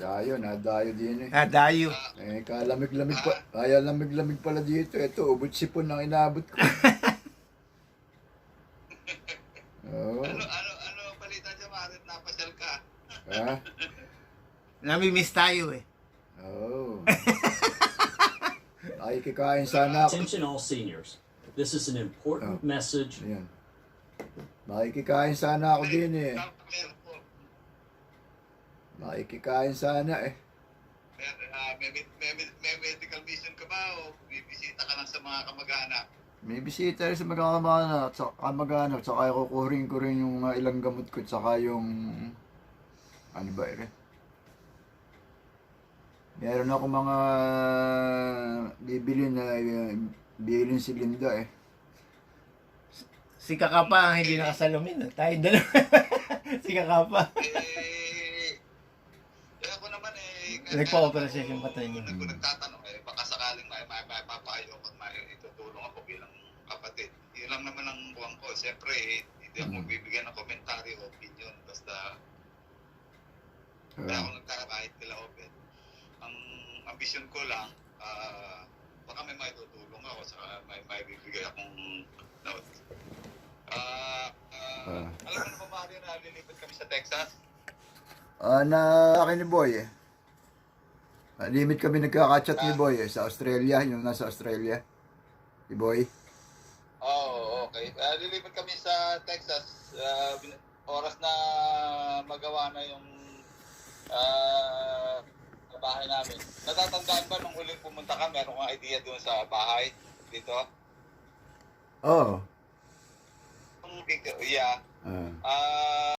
Dayo, nadayo din eh. Dayo. Kalamig-lamig pa. Kaya lamig-lamig pala dito. Ito, ubot sipon ang inabot ko. Oo. Ano balita dyan, Marit? Napasyal ka. Ha? Namimiss tayo eh. Oo. Ay, kikain sana ako. Attention all seniors. This is an important message. Ayan. Makikikain sana ako din eh. Makikikain sana eh. May medical mission ka ba o bibisita ka lang sa mga kamag-anak? May bisita rin sa kamag-anak, tsaka kukurin ko rin yung ilang gamot ko, tsaka yung, ano ba eh. Meron ako mga bibili na bilhin si Linda eh. Si Kakapa ang hindi nakasalamin. Tayo dalawa. Si Kakapa. Ako naman Nagpa-operasyon yung patay niya. Nagtatanong baka sakaling may papayo ko at may itutulong ako bilang kapatid. Yun lang naman ang buwan ko. Siyempre, hindi ako magbibigyan ng komentaryo o opinion. Basta, kaya ako nagkakabahit nila open. Ang ambisyon ko lang, baka may maitutulong ako sa may bibigay akong note. Alam mo na ba, Mario, na lilipat kami sa Texas? Na akin ni Boy eh. Limit kami nagkakachat ni Boy eh, sa Australia, yung nasa Australia. Si Boy. Okay. Lilipat kami sa Texas. Oras na magawa na yung bahay namin. Natatandaan ba nung huling pumunta ka, meron kang idea doon sa bahay dito? Oo. Yeah.